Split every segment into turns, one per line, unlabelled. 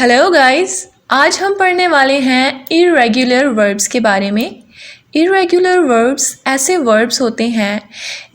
Hello guys, आज हम पढ़ने वाले हैं इर्रेगुलर वर्ब्स के बारे में। इर्रेगुलर वर्ब्स ऐसे वर्ब्स होते हैं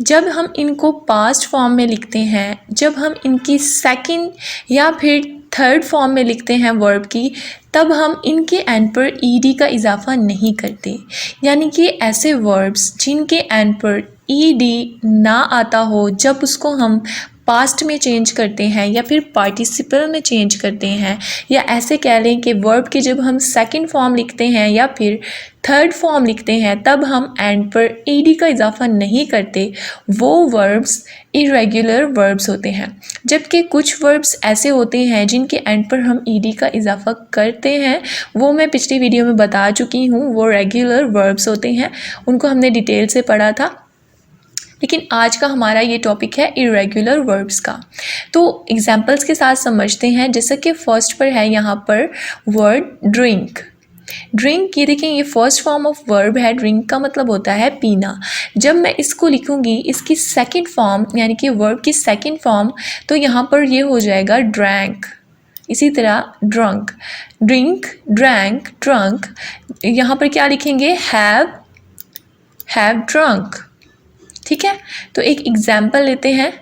जब हम इनको पास्ट फॉर्म में लिखते हैं, जब हम इनकी सेकंड या फिर थर्ड फॉर्म में लिखते हैं वर्ब की, तब हम इनके एंड पर ईडी का इजाफा नहीं करते। यानी कि ऐसे वर्ब्स जिनके एंड पर ईडी ना आता हो, जब उसको हम पास्ट में चेंज करते हैं या फिर पार्टिसिपल में चेंज करते हैं, या ऐसे कह लें कि वर्ब के जब हम सेकंड फॉर्म लिखते हैं या फिर थर्ड फॉर्म लिखते हैं, तब हम एंड पर ईडी का इजाफा नहीं करते, वो वर्ब्स इरेगुलर वर्ब्स होते हैं। जबकि कुछ वर्ब्स ऐसे होते हैं जिनके एंड पर हम ईडी का इजाफा करते हैं, वो मैं पिछली वीडियो में बता चुकी हूँ, वो रेगुलर वर्ब्स होते हैं, उनको हमने डिटेल से पढ़ा था। लेकिन आज का हमारा ये टॉपिक है इरेगुलर वर्ब्स का। तो एग्जांपल्स के साथ समझते हैं। जैसे कि फर्स्ट पर है यहाँ पर वर्ड ड्रिंक। ड्रिंक, ये देखें, ये फर्स्ट फॉर्म ऑफ वर्ब है। ड्रिंक का मतलब होता है पीना। जब मैं इसको लिखूंगी, इसकी सेकंड फॉर्म यानी कि वर्ब की सेकंड फॉर्म, तो यहाँ पर ये हो जाएगा ड्रैंक। इसी तरह ड्रंक, ड्रिंक, ड्रैंक, ड्रंक। यहाँ पर क्या लिखेंगे? Have drunk. ठीक है, तो एक एग्जाम्पल लेते हैं।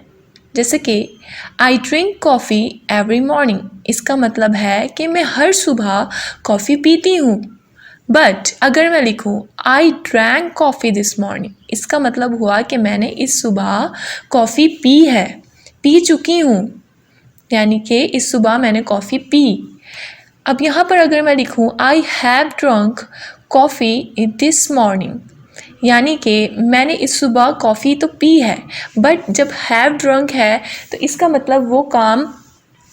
जैसे कि I drink coffee every morning. इसका मतलब है कि मैं हर सुबह कॉफ़ी पीती हूँ। बट अगर मैं लिखूँ I drank coffee this morning, इसका मतलब हुआ कि मैंने इस सुबह कॉफ़ी पी है, पी चुकी हूँ, यानी कि इस सुबह मैंने कॉफ़ी पी। अब यहाँ पर अगर मैं लिखूँ I have drunk coffee this morning, यानी कि मैंने इस सुबह कॉफ़ी तो पी है, बट जब हैव ड्रंक है तो इसका मतलब वो काम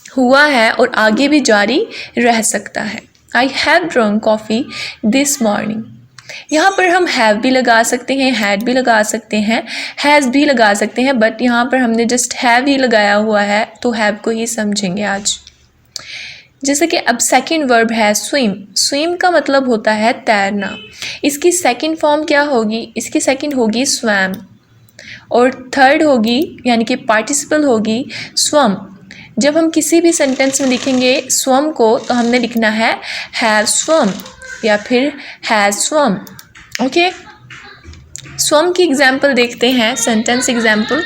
हुआ है और आगे भी जारी रह सकता है। I have drunk coffee this morning. यहाँ पर हम हैव भी लगा सकते हैं, हैड भी लगा सकते हैं, हैज़ भी लगा सकते हैं, बट यहाँ पर हमने जस्ट हैव ही लगाया हुआ है, तो हैव को ही समझेंगे आज। जैसे कि अब सेकंड वर्ब है स्विम। स्विम का मतलब होता है तैरना। इसकी सेकंड फॉर्म क्या होगी? इसकी सेकंड होगी स्वैम, और थर्ड होगी यानी कि पार्टिसिपल होगी स्वम। जब हम किसी भी सेंटेंस में लिखेंगे स्वम को, तो हमने लिखना है हैव स्वम या फिर हैज स्वम। ओके, स्वम की एग्जाम्पल देखते हैं। Sentence example,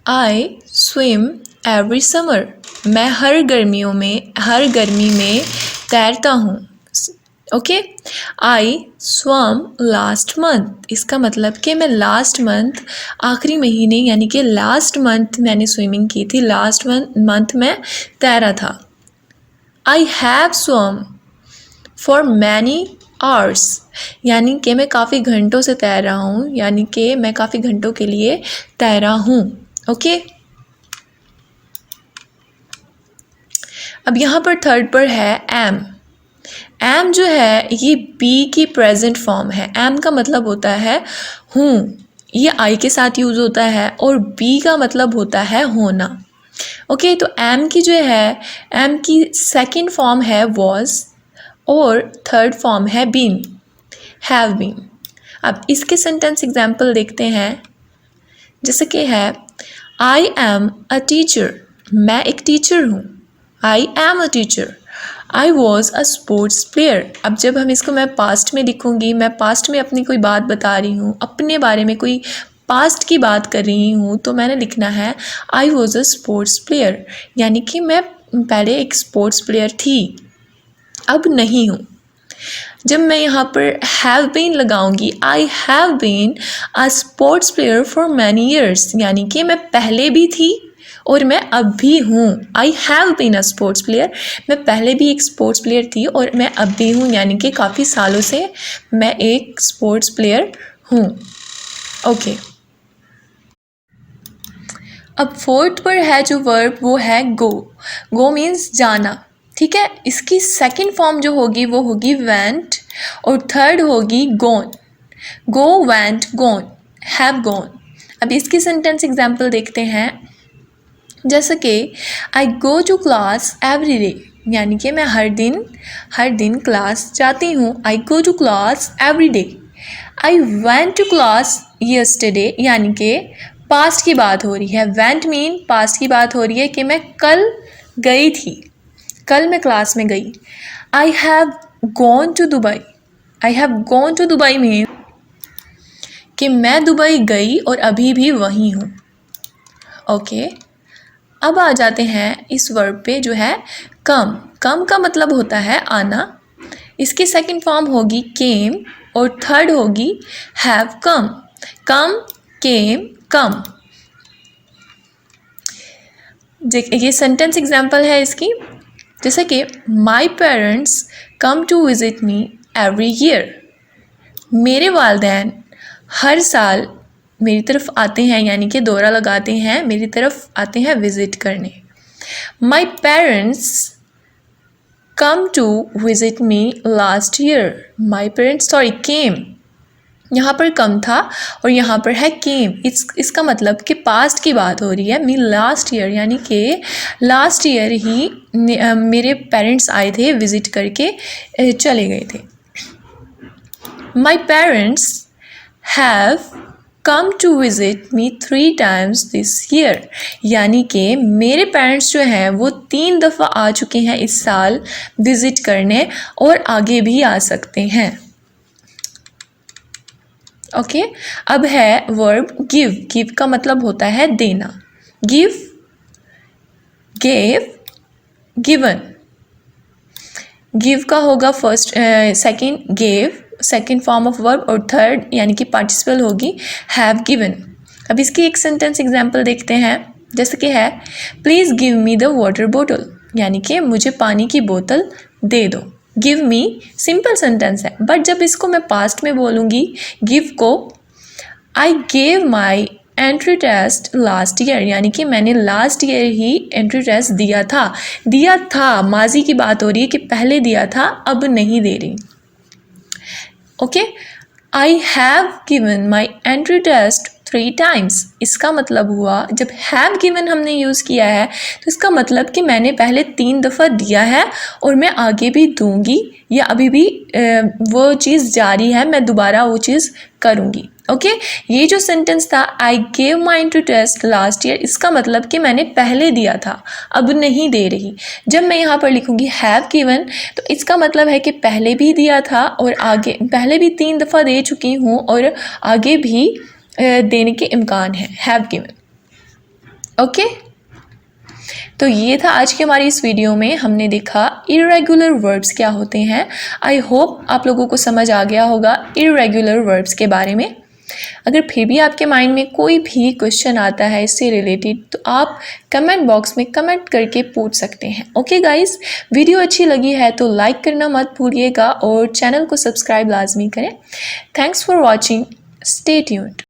I swim every summer. मैं हर गर्मी में तैरता हूँ। ओके, आई स्वम लास्ट मंथ। इसका मतलब कि मैं लास्ट मंथ, आखिरी महीने यानी कि लास्ट मंथ मैंने स्विमिंग की थी, लास्ट मंथ में तैरा था। I have swum for many hours, यानी कि मैं काफ़ी घंटों से तैर रहा हूँ, यानी कि मैं काफ़ी घंटों के लिए तैरा हूँ। ओके, अब यहाँ पर थर्ड पर है एम। एम जो है ये बी की प्रेजेंट फॉर्म है। एम का मतलब होता है हूँ, ये आई के साथ यूज़ होता है, और बी का मतलब होता है होना। ओके, तो एम की जो है, एम की सेकंड फॉर्म है वॉज, और थर्ड फॉर्म है बीन, हैव बीन। अब इसके सेंटेंस एग्जाम्पल देखते हैं। जैसे कि है आई एम अ टीचर। मैं एक टीचर हूँ। I am a teacher. I was a sports player. अब जब हम इसको मैं पास्ट में लिखूँगी, मैं पास्ट में अपनी कोई बात बता रही हूँ, अपने बारे में कोई पास्ट की बात कर रही हूँ, तो मैंने लिखना है I was a sports player, यानी कि मैं पहले एक स्पोर्ट्स प्लेयर थी, अब नहीं हूँ। जब मैं यहाँ पर हैव बीन लगाऊंगी, I have been a sports player for many years, यानी कि मैं पहले भी थी और मैं अब भी हूँ। I have been a sports player, मैं पहले भी एक स्पोर्ट्स प्लेयर थी और मैं अब भी हूँ, यानी कि काफ़ी सालों से मैं एक स्पोर्ट्स प्लेयर हूँ। ओके, अब फोर्थ पर है जो वर्ब, वो है गो। गो मीन्स जाना। ठीक है, इसकी सेकंड फॉर्म जो होगी वो होगी वेंट, और थर्ड होगी gone. Go, went, gone, have gone. अब इसकी सेंटेंस एग्जाम्पल देखते हैं। जैसे कि I go to class every day, यानी कि मैं हर दिन क्लास जाती हूँ। I go to class every day. I went to class yesterday, यानी कि पास्ट की बात हो रही है। वेंट मीन पास्ट की बात हो रही है कि मैं कल गई थी। कल मैं क्लास में गई। I have gone to Dubai. I have gone to Dubai mean कि मैं दुबई गई और अभी भी वहीं हूँ। ओके, अब आ जाते हैं इस वर्ब पे जो है कम। कम का मतलब होता है आना। इसकी सेकंड फॉर्म होगी केम और थर्ड होगी हैव कम। कम, केम, कम। ये सेंटेंस एग्जांपल है इसकी, जैसे कि my parents come to visit me every year. मेरे वालिदैन हर साल मेरी तरफ आते हैं, यानी कि दौरा लगाते हैं, मेरी तरफ आते हैं विज़िट करने। My parents come to visit me last year. My parents came, यहाँ पर कम था और यहाँ पर है केम। इसका मतलब कि पास्ट की बात हो रही है। मी लास्ट ईयर, यानी कि लास्ट ईयर ही मेरे पेरेंट्स आए थे, विज़िट करके चले गए थे। My parents have come to visit me 3 times this year, यानी कि मेरे पेरेंट्स जो हैं वो 3 दफ़ा आ चुके हैं इस साल विज़िट करने और आगे भी आ सकते हैं। ओके, अब है वर्ब गिव। गिव का मतलब होता है देना। Give, gave, given. गिव का होगा first, second gave, second form of verb, और थर्ड यानी कि पार्टिसिपल होगी हैव गिवन। अब इसकी एक सेंटेंस एग्जांपल देखते हैं, जैसे कि है please give me the water bottle, यानी कि मुझे पानी की बोतल दे दो। गिव मी सिंपल सेंटेंस है, बट जब इसको मैं पास्ट में बोलूँगी गिव को, I gave my entry test last year, यानी कि मैंने लास्ट ईयर ही एंट्री टेस्ट दिया था। दिया था, माजी की बात हो रही है कि पहले दिया था, अब नहीं दे रही। Okay, I have given my entry test 3 times। इसका मतलब हुआ जब हैव गिवन हमने यूज़ किया है तो इसका मतलब कि मैंने पहले 3 दफ़ा दिया है और मैं आगे भी दूंगी, या अभी भी वो चीज़ जारी है, मैं दोबारा वो चीज़ करूँगी। ओके, ये जो सेंटेंस था I gave my entry test last year, इसका मतलब कि मैंने पहले दिया था, अब नहीं दे रही। जब मैं यहाँ पर लिखूँगी हैव गिवन तो इसका मतलब है कि पहले भी दिया था और आगे, पहले भी 3 दफ़ा दे चुकी हूँ और आगे भी देने के इम्कान है। Have given. ओके, तो ये था आज की हमारी इस वीडियो में। हमने देखा इर्रेगुलर वर्ब्स क्या होते हैं। आई होप आप लोगों को समझ आ गया होगा इर्रेगुलर वर्ब्स के बारे में। अगर फिर भी आपके माइंड में कोई भी क्वेश्चन आता है इससे रिलेटेड तो आप कमेंट बॉक्स में कमेंट करके पूछ सकते हैं। ओके गाइस, वीडियो अच्छी लगी है तो लाइक करना मत भूलिएगा और चैनल को सब्सक्राइब लाजमी करें। Thanks for watching, stay tuned.